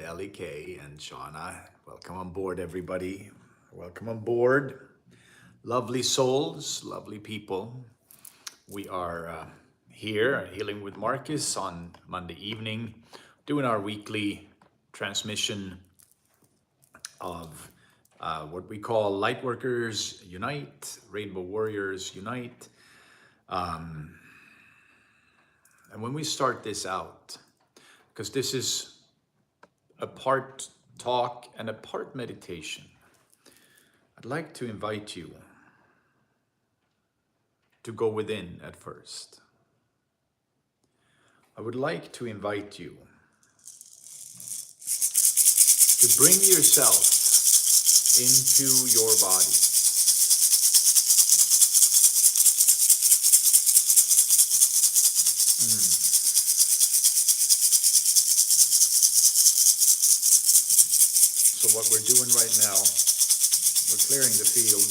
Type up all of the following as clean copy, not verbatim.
L.E.K. and Shauna. Welcome on board, everybody. Welcome on board. Lovely souls, lovely people. We are here, Healing with Marcus, on Monday evening, doing our weekly transmission of what we call Lightworkers Unite, Rainbow Warriors Unite. And when we start this out, because this is a part talk and a part meditation, I'd like to invite you to go within at first. I would like to invite you to bring yourself into your body. So what we're doing right now, we're clearing the field.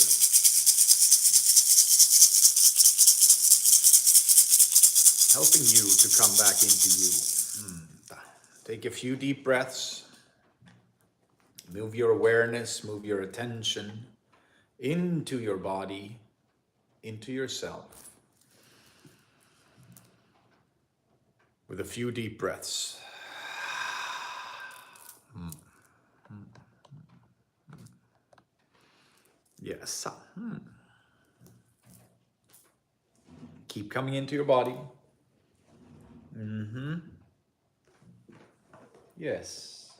Helping you to come back into you. Take a few deep breaths. Move your awareness, move your attention into your body, into yourself. With a few deep breaths. Yes. Keep coming into your body. Yes.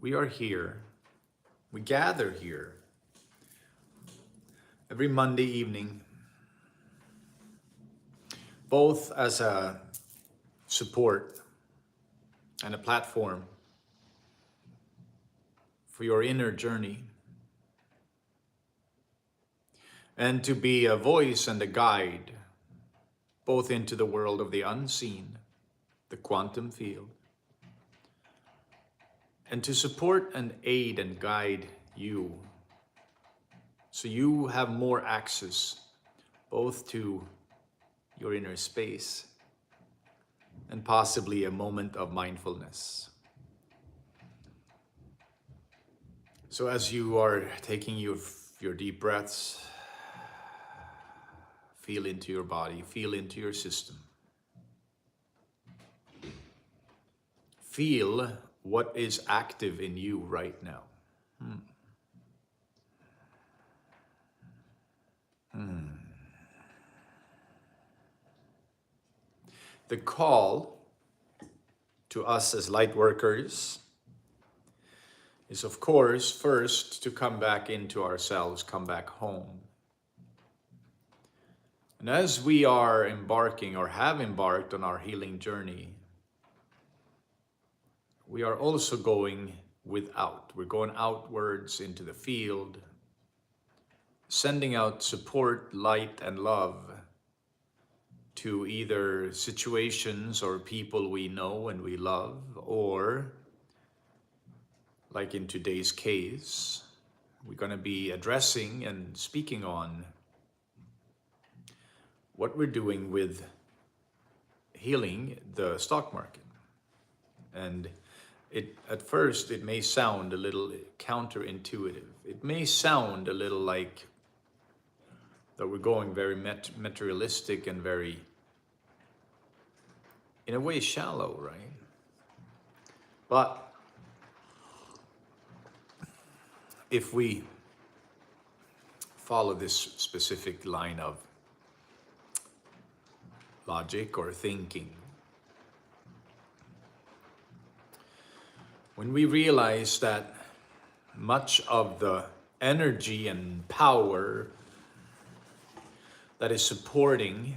We are here. We gather here every Monday evening, both as a support and a platform for your inner journey, and to be a voice and a guide both into the world of the unseen, the quantum field, and to support and aid and guide you so you have more access both to your inner space and possibly a moment of mindfulness. So as you are taking your deep breaths, feel into your body, feel into your system. Feel what is active in you right now. The call to us as light workers is, of course, first to come back into ourselves, come back home. And as we are embarking or have embarked on our healing journey, we are also going without. We're going outwards into the field, sending out support, light, and love to either situations or people we know and we love, or, like in today's case, we're going to be addressing and speaking on what we're doing with healing the stock market. And at first, it may sound a little counterintuitive. It may sound a little like that we're going very materialistic and very, in a way, shallow, right? But if we follow this specific line of logic or thinking, when we realize that much of the energy and power that is supporting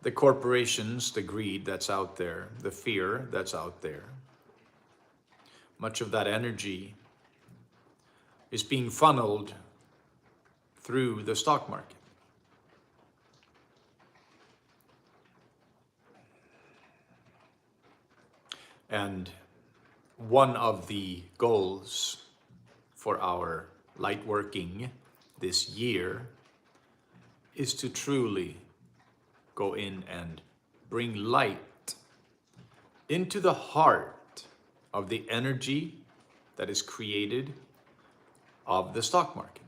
the corporations, the greed that's out there, the fear that's out there, much of that energy is being funneled through the stock market. And one of the goals for our light working this year is to truly go in and bring light into the heart of the energy that is created of the stock market.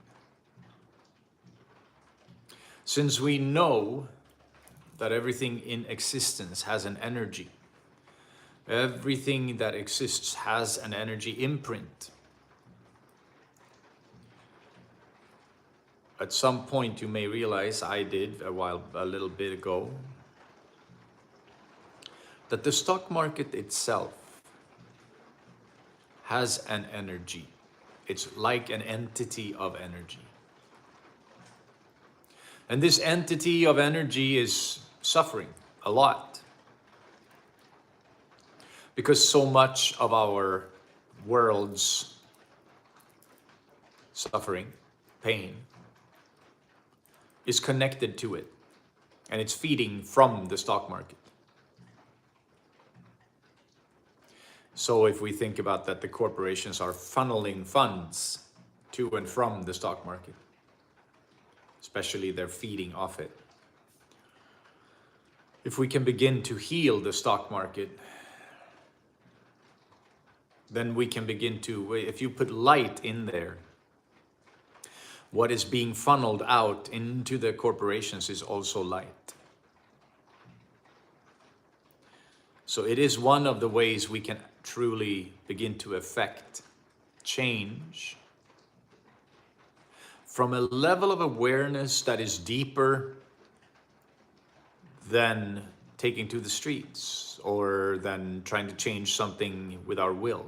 Since we know that everything in existence has an energy, everything that exists has an energy imprint. At some point you may realize, I did a little bit ago, that the stock market itself has an energy. It's like an entity of energy. And this entity of energy is suffering a lot. Because so much of our world's suffering, pain, is connected to it. And it's feeding from the stock market. So if we think about that, the corporations are funneling funds to and from the stock market, especially they're feeding off it. If we can begin to heal the stock market, then we can begin to, if you put light in there, what is being funneled out into the corporations is also light. So it is one of the ways we can truly begin to affect change from a level of awareness that is deeper than taking to the streets or than trying to change something with our will.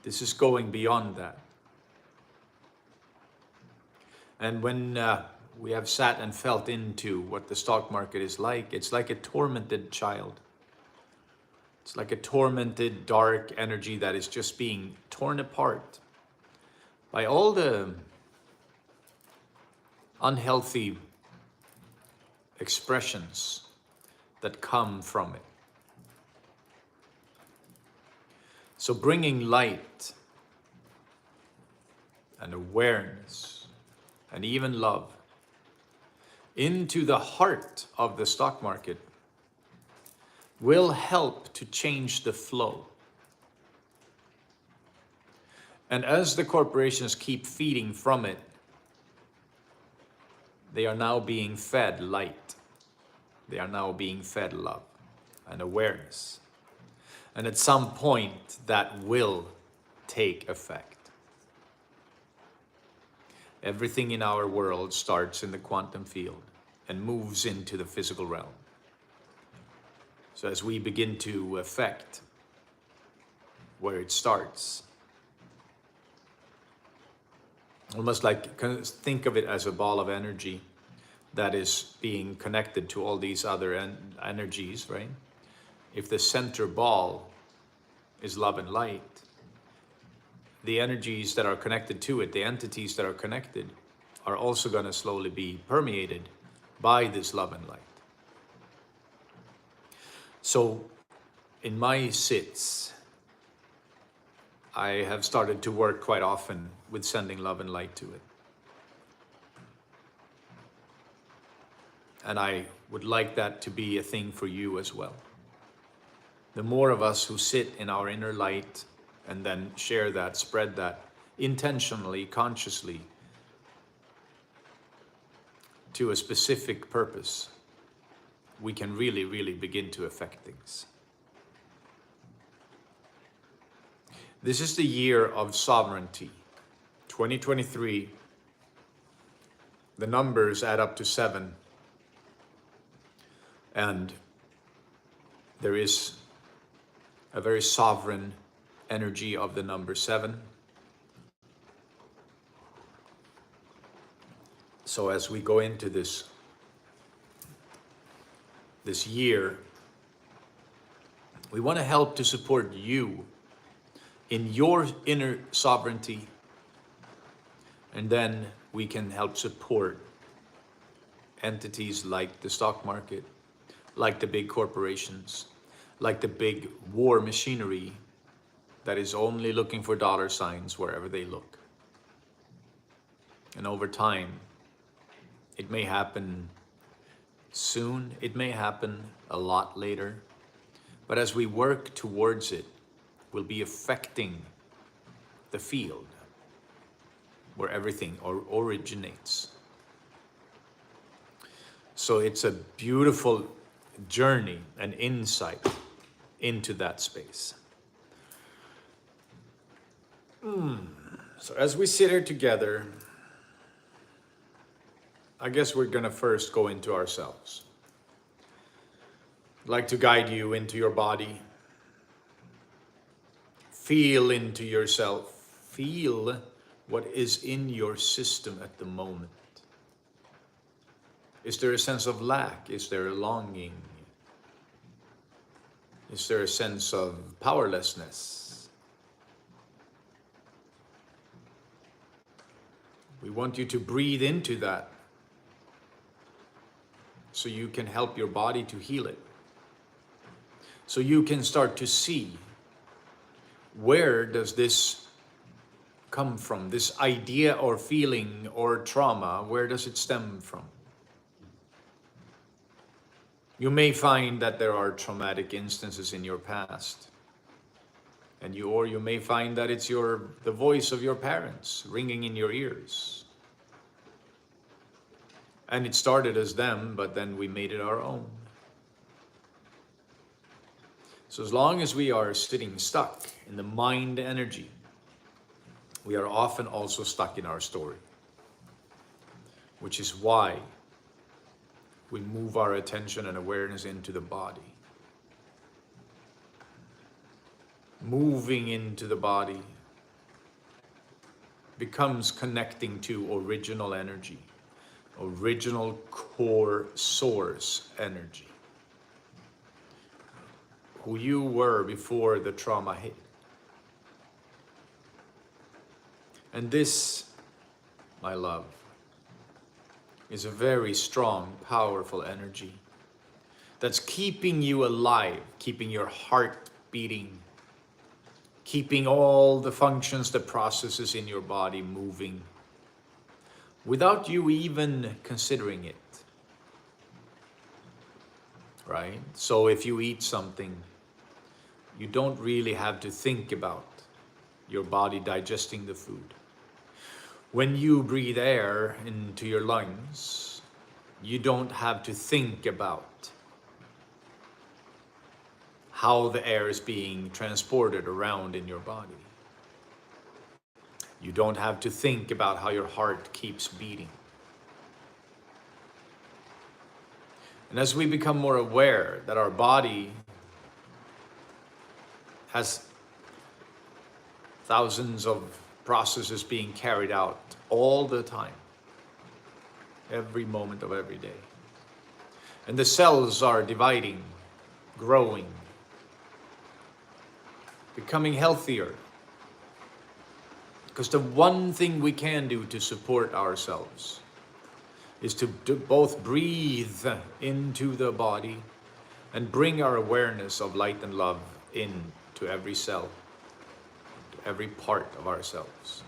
This is going beyond that. And when we have sat and felt into what the stock market is like, it's like a tormented child. It's like a tormented, dark energy that is just being torn apart by all the unhealthy expressions that come from it. So bringing light and awareness and even love into the heart of the stock market will help to change the flow. And as the corporations keep feeding from it, they are now being fed light. They are now being fed love and awareness. And at some point, that will take effect. Everything in our world starts in the quantum field and moves into the physical realm. So as we begin to affect where it starts, almost like, think of it as a ball of energy that is being connected to all these other energies, right? If the center ball is love and light, the energies that are connected to it, the entities that are connected, are also going to slowly be permeated by this love and light. So in my sits, I have started to work quite often with sending love and light to it. And I would like that to be a thing for you as well. The more of us who sit in our inner light and then share that, spread that intentionally, consciously, to a specific purpose, we can really, really begin to affect things. This is the year of sovereignty. 2023, the numbers add up to 7. And there is a very sovereign energy of the number 7. So as we go into this year, we want to help to support you in your inner sovereignty, and then we can help support entities like the stock market, like the big corporations, like the big war machinery that is only looking for dollar signs wherever they look. And over time, it may happen soon. It may happen a lot later. But as we work towards it, we'll be affecting the field where everything originates. So it's a beautiful journey and insight into that space. So as we sit here together, I guess we're gonna first go into ourselves. I'd like to guide you into your body. Feel into yourself. Feel what is in your system at the moment. Is there a sense of lack? Is there a longing? Is there a sense of powerlessness? We want you to breathe into that so you can help your body to heal it. So you can start to see, where does this come from? This idea or feeling or trauma, where does it stem from? You may find that there are traumatic instances in your past. And you may find that it's the voice of your parents ringing in your ears. And it started as them, but then we made it our own. So as long as we are sitting stuck in the mind energy, we are often also stuck in our story. Which is why we move our attention and awareness into the body. Moving into the body becomes connecting to original energy, original core source energy. Who you were before the trauma hit. And this, my love, is a very strong, powerful energy that's keeping you alive, keeping your heart beating, keeping all the functions, the processes in your body moving without you even considering it, right? So if you eat something, you don't really have to think about your body digesting the food. When you breathe air into your lungs, you don't have to think about how the air is being transported around in your body. You don't have to think about how your heart keeps beating. And as we become more aware that our body has thousands of processes being carried out all the time, every moment of every day. And the cells are dividing, growing, becoming healthier. Because the one thing we can do to support ourselves is to both breathe into the body and bring our awareness of light and love into every cell, every part of ourselves.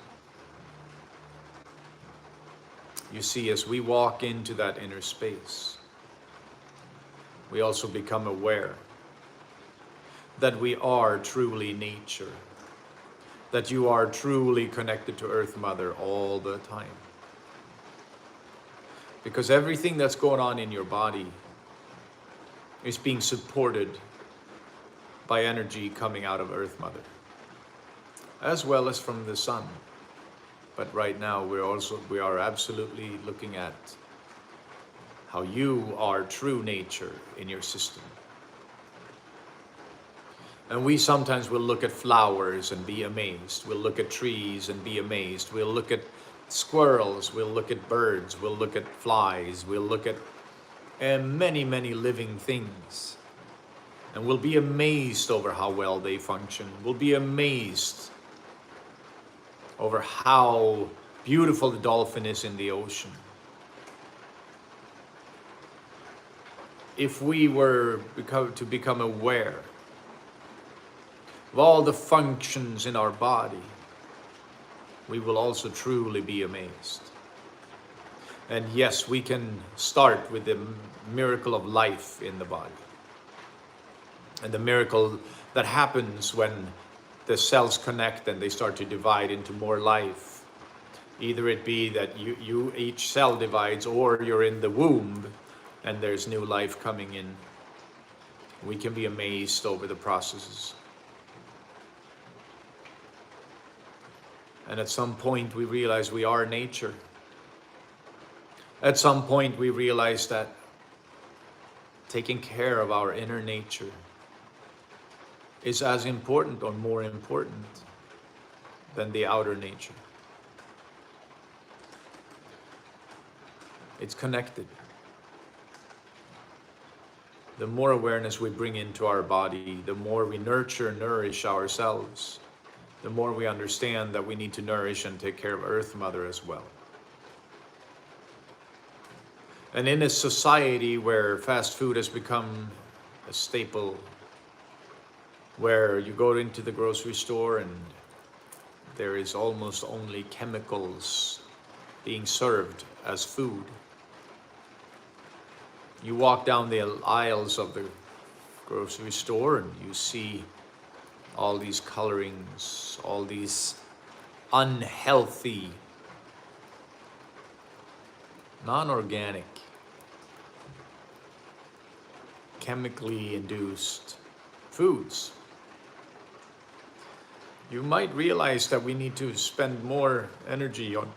You see, as we walk into that inner space, we also become aware that we are truly nature, that you are truly connected to Earth Mother all the time. Because everything that's going on in your body is being supported by energy coming out of Earth Mother, as well as from the sun. But right now we are absolutely looking at how you are true nature in your system. And we sometimes will look at flowers and be amazed. We'll look at trees and be amazed. We'll look at squirrels, we'll look at birds, we'll look at flies, we'll look at many, many living things. And we'll be amazed over how well they function. We'll be amazed over how beautiful the dolphin is in the ocean. If we were to become aware of all the functions in our body, we will also truly be amazed. And yes, we can start with the miracle of life in the body. And the miracle that happens when the cells connect and they start to divide into more life. Either it be that each cell divides, or you're in the womb and there's new life coming in. We can be amazed over the processes. And at some point we realize we are nature. At some point we realize that taking care of our inner nature is as important or more important than the outer nature. It's connected. The more awareness we bring into our body, the more we nurture and nourish ourselves, the more we understand that we need to nourish and take care of Earth Mother as well. And in a society where fast food has become a staple, where you go into the grocery store and there is almost only chemicals being served as food. You walk down the aisles of the grocery store and you see all these colorings, all these unhealthy, non-organic, chemically induced foods. You might realize that we need to spend more energy on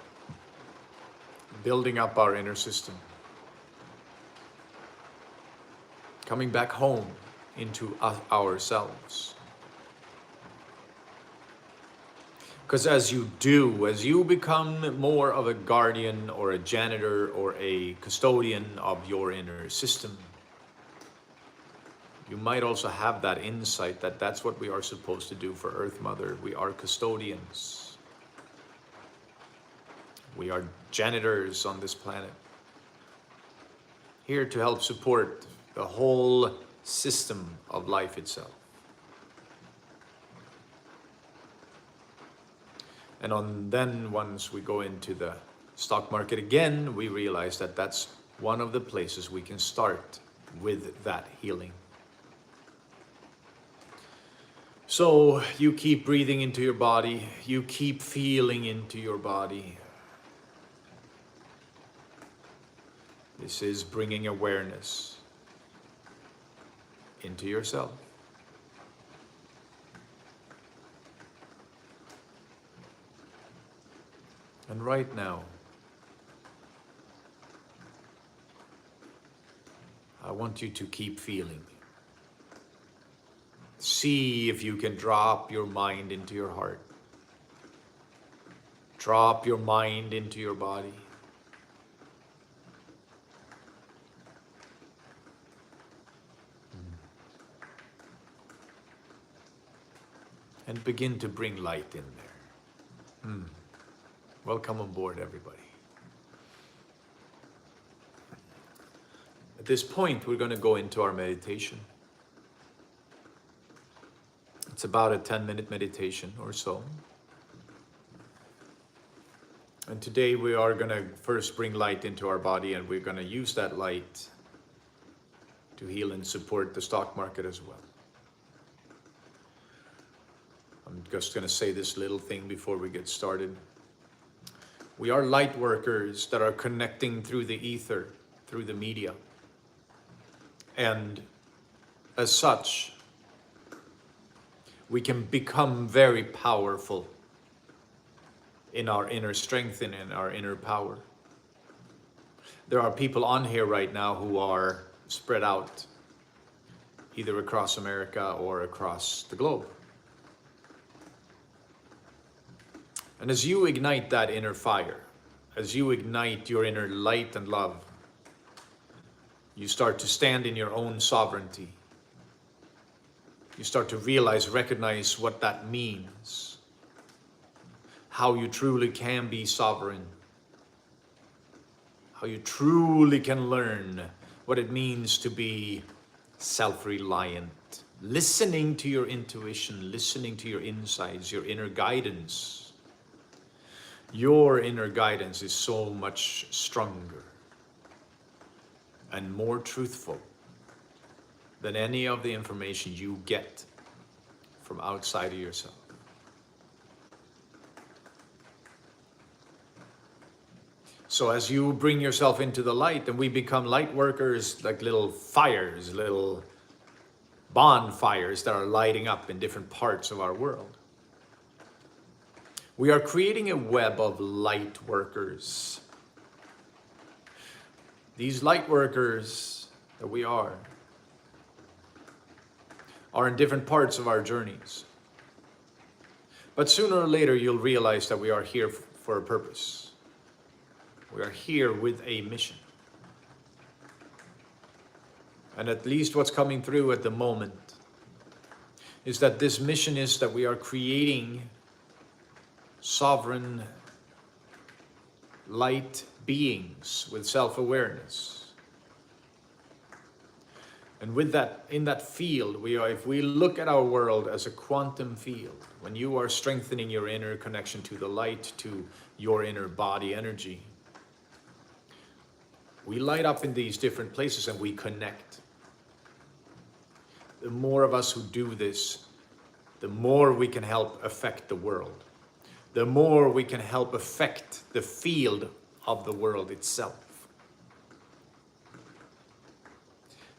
building up our inner system, coming back home into ourselves. Because as you become more of a guardian or a janitor or a custodian of your inner system, you might also have that insight that that's what we are supposed to do for Earth Mother. We are custodians. We are janitors on this planet, here to help support the whole system of life itself. And then once we go into the stock market again, we realize that that's one of the places we can start with that healing. So you keep breathing into your body, you keep feeling into your body. This is bringing awareness into yourself. And right now, I want you to keep feeling. See if you can drop your mind into your heart. Drop your mind into your body. And begin to bring light in there. Welcome on board, everybody. At this point, we're going to go into our meditation. It's about a 10-minute meditation or so. And today we are going to first bring light into our body, and we're going to use that light to heal and support the stock market as well. I'm just going to say this little thing before we get started. We are light workers that are connecting through the ether, through the media. And as such, we can become very powerful in our inner strength and in our inner power. There are people on here right now who are spread out, either across America or across the globe. And as you ignite that inner fire, as you ignite your inner light and love, you start to stand in your own sovereignty. You start to realize, recognize what that means. How you truly can be sovereign. How you truly can learn what it means to be self-reliant. Listening to your intuition, listening to your insides, your inner guidance. Your inner guidance is so much stronger and more truthful than any of the information you get from outside of yourself. So as you bring yourself into the light, then we become light workers, like little fires, little bonfires that are lighting up in different parts of our world. We are creating a web of light workers. These light workers that we are in different parts of our journeys. But sooner or later, you'll realize that we are here for a purpose. We are here with a mission. And at least what's coming through at the moment is that this mission is that we are creating sovereign light beings with self-awareness. And with that, in that field, if we look at our world as a quantum field, when you are strengthening your inner connection to the light, to your inner body energy, we light up in these different places and we connect. The more of us who do this, the more we can help affect the world. The more we can help affect the field of the world itself.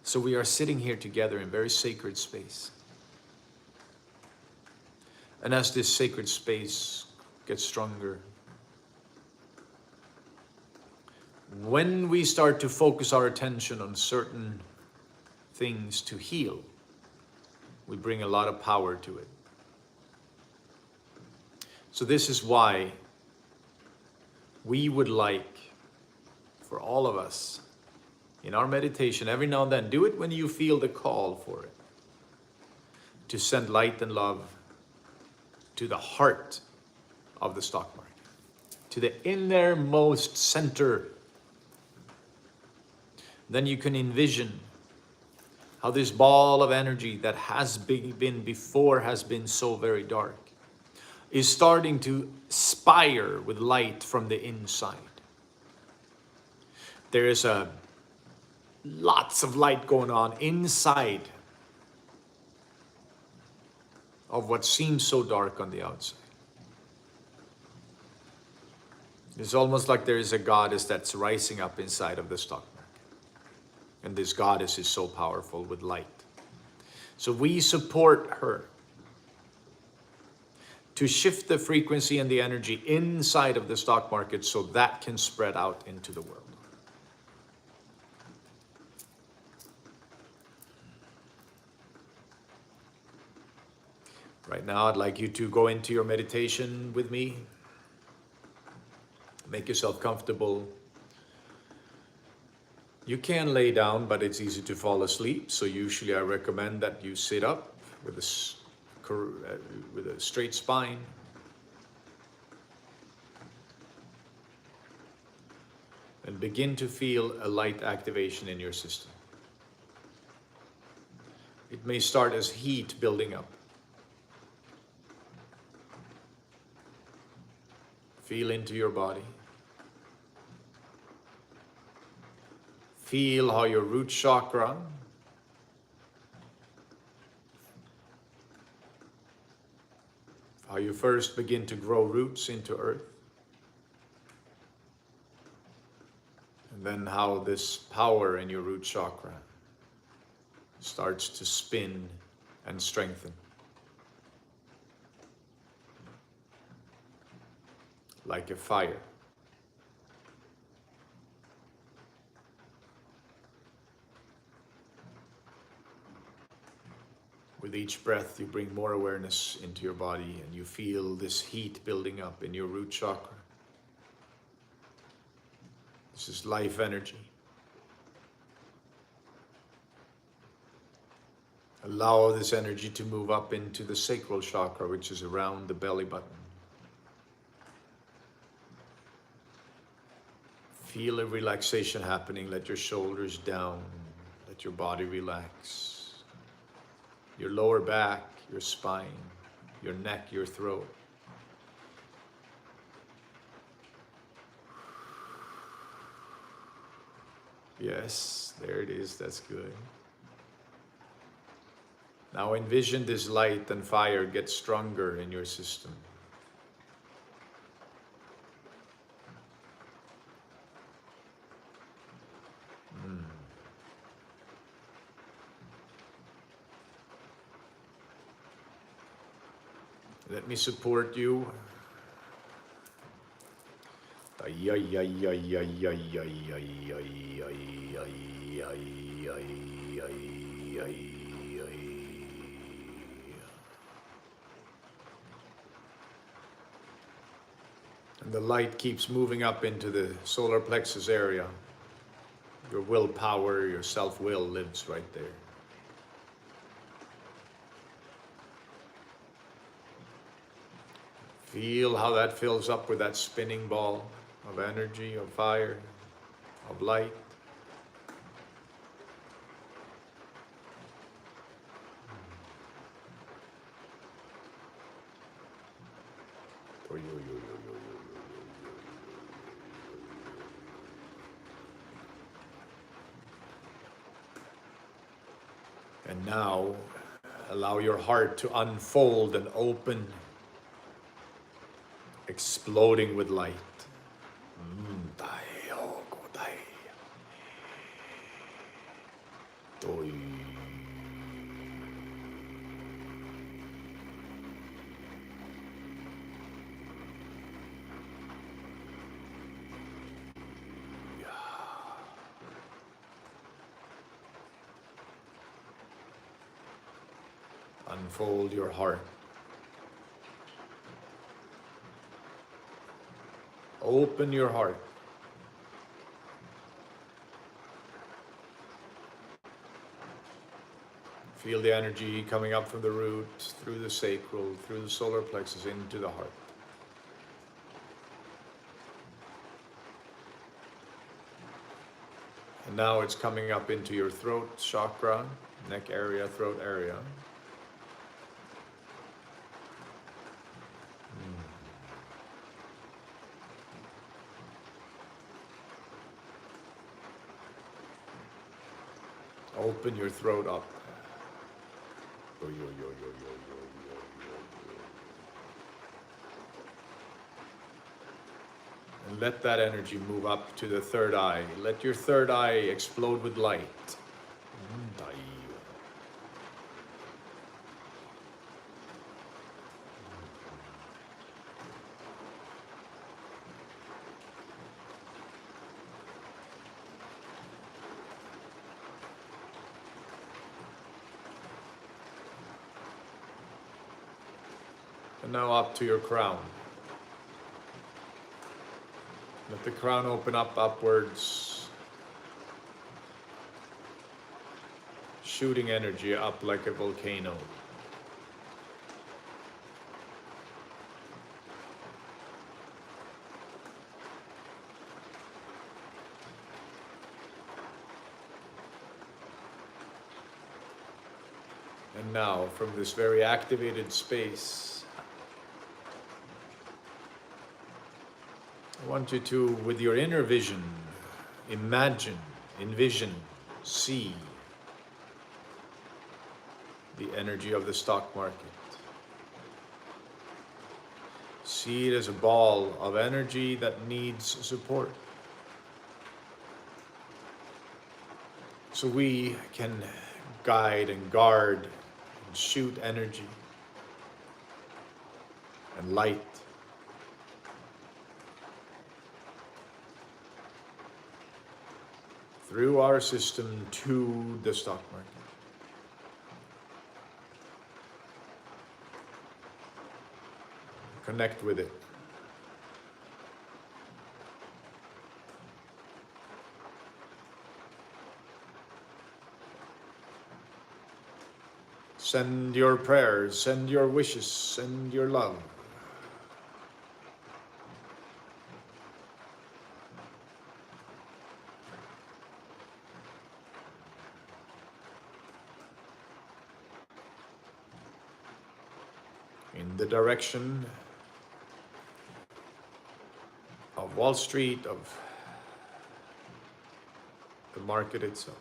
So we are sitting here together in very sacred space. And as this sacred space gets stronger, when we start to focus our attention on certain things to heal, we bring a lot of power to it. So this is why we would like for all of us in our meditation, every now and then, do it when you feel the call for it, to send light and love to the heart of the stock market, to the innermost center. Then you can envision how this ball of energy that has been before has been so very dark is starting to spire with light from the inside. There is lots of light going on inside of what seems so dark on the outside. It's almost like there is a goddess that's rising up inside of the stock market. And this goddess is so powerful with light. So we support her to shift the frequency and the energy inside of the stock market so that can spread out into the world. Right now, I'd like you to go into your meditation with me. Make yourself comfortable. You can lay down, but it's easy to fall asleep. So usually I recommend that you sit up with a straight spine. And begin to feel a light activation in your system. It may start as heat building up. Feel into your body. Feel how your root chakra how you first begin to grow roots into earth. And then how this power in your root chakra starts to spin and strengthen. Like a fire. With each breath, you bring more awareness into your body and you feel this heat building up in your root chakra. This is life energy. Allow this energy to move up into the sacral chakra, which is around the belly button. Feel a relaxation happening. Let your shoulders down. Let your body relax. Your lower back, your spine, your neck, your throat. Yes, there it is. That's good. Now envision this light and fire get stronger in your system. Let me support you. Ay, ay, ay, ay, ay, ay, ay, ay, ay, ay, ay, ay, ay, ay, ay. And the light keeps moving up into the solar plexus area. Your willpower, your self-will lives right there. Feel how that fills up with that spinning ball of energy, of fire, of light. And now, allow your heart to unfold and open, exploding with light. Unfold your heart. Open your heart. Feel the energy coming up from the root, through the sacral, through the solar plexus, into the heart. And now it's coming up into your throat chakra, neck area, throat area. Open your throat up. And let that energy move up to the third eye. Let your third eye explode with light. And now up to your crown. Let the crown open up upwards, shooting energy up like a volcano. And now, from this very activated space, I want you to, with your inner vision, imagine, envision, see the energy of the stock market. See it as a ball of energy that needs support. So we can guide and guard and shoot energy and light through our system to the stock market. Connect with it. Send your prayers, send your wishes, send your love. In the direction of Wall Street, of the market itself.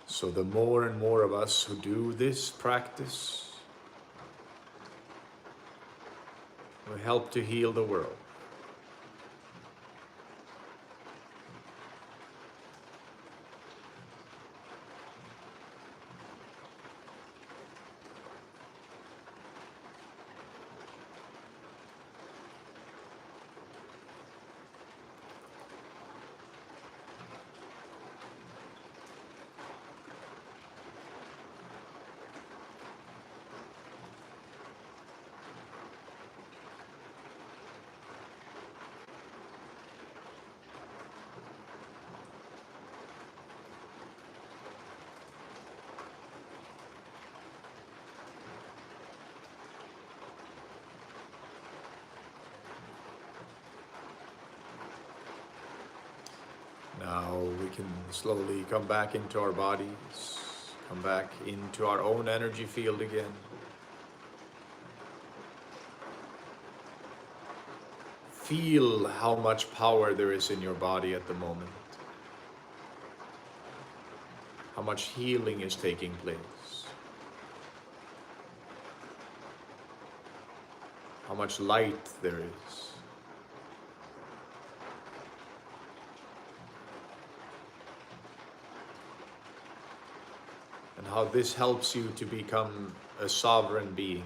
So the more and more of us who do this practice will help to heal the world. Now we can slowly come back into our bodies, come back into our own energy field again. Feel how much power there is in your body at the moment. How much healing is taking place. How much light there is. And how this helps you to become a sovereign being.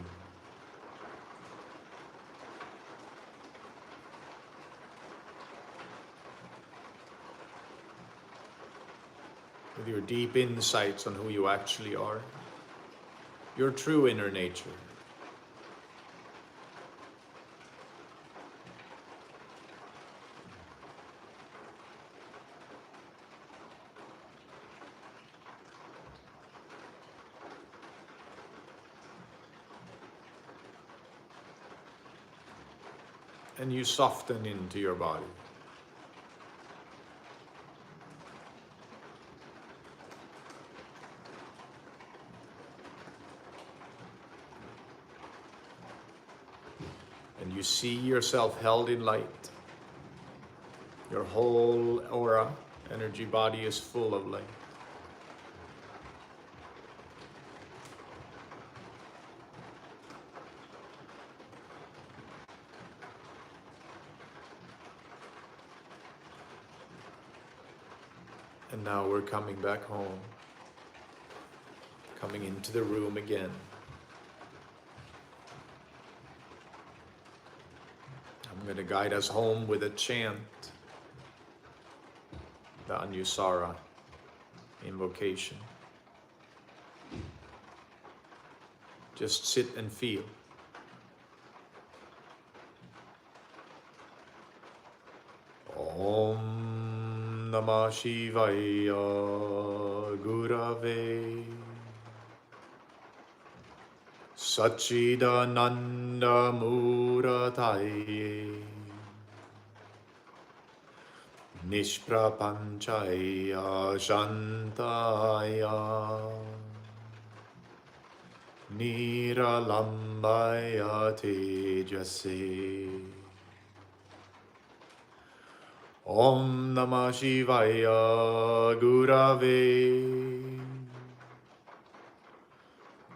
With your deep insights on who you actually are, your true inner nature. And you soften into your body. And you see yourself held in light. Your whole aura, energy body is full of light. And now we're coming back home, coming into the room again. I'm going to guide us home with a chant, the Anusara invocation. Just sit and feel. Om Namah Shivaya Gurave Satchidananda Murataye Nishprapanchaya Shantaya Niralambaya Tejase. Om Namah Shivaya Gurave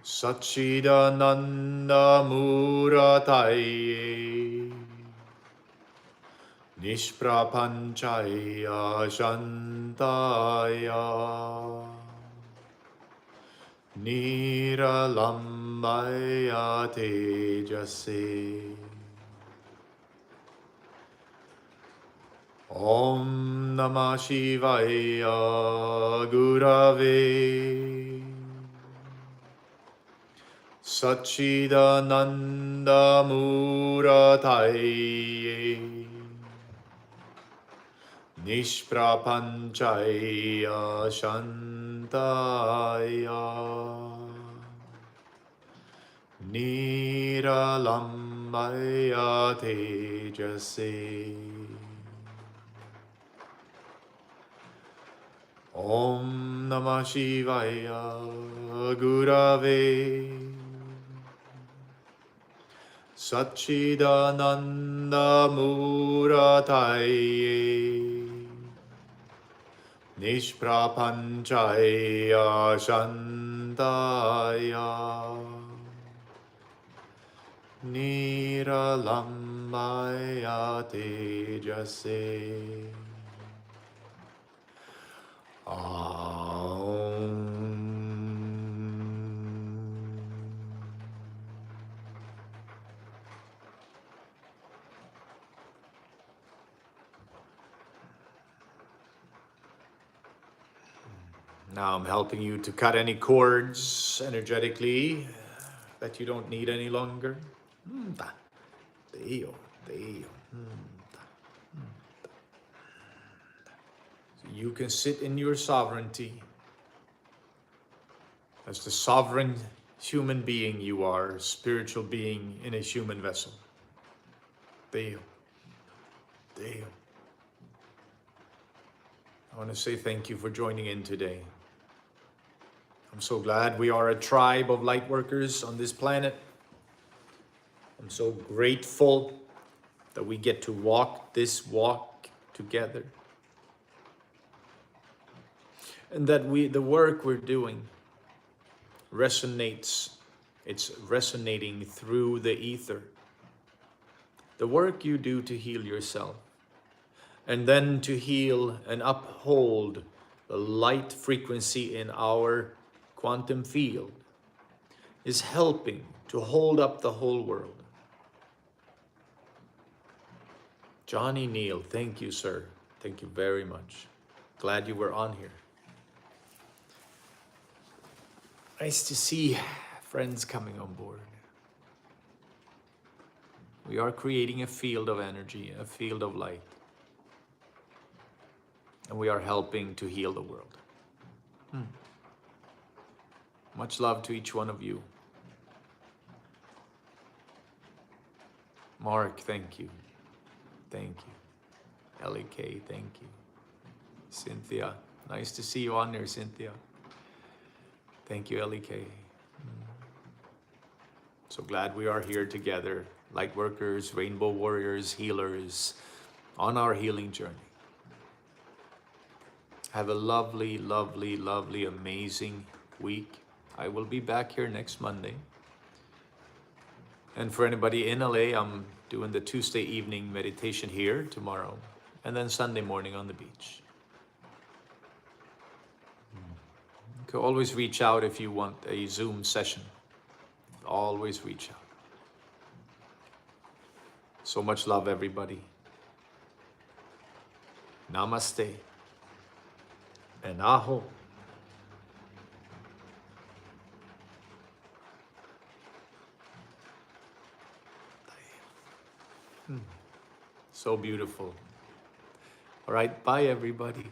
Satchidananda Murataye Nishprapanchaya Shantaya Niralambaya Tejase. Om Namah Shivaya Gurave Satchidananda Murataye Nishprapanchaya Shantaya Niralambaya Tejase Om Namah Shivaya Gurave Satchidananda Murataye Nishprapanchaya Shantaya Niralambaya Tejase Now I'm helping you to cut any cords energetically that you don't need any longer. So you can sit in your sovereignty as the sovereign human being you are, spiritual being in a human vessel. Deo. Deo. I want to say thank you for joining in today. I'm so glad we are a tribe of light workers on this planet. I'm so grateful that we get to walk this walk together. And that the work we're doing resonates. It's resonating through the ether. The work you do to heal yourself, and then to heal and uphold the light frequency in our quantum field, is helping to hold up the whole world. Johnny Neal, thank you, sir. Thank you very much. Glad you were on here. Nice to see friends coming on board. We are creating a field of energy, a field of light. And we are helping to heal the world. Much love to each one of you. Mark, thank you. Thank you. LEK, thank you. Cynthia, nice to see you on there, Cynthia. Thank you, LEK. So glad we are here together, light workers, rainbow warriors, healers, on our healing journey. Have a lovely, lovely, lovely, amazing week. I will be back here next Monday. And for anybody in LA, I'm doing the Tuesday evening meditation here tomorrow, and then Sunday morning on the beach. You can always reach out if you want a Zoom session. Always reach out. So much love, everybody. Namaste. And aho. So beautiful. All right, bye everybody.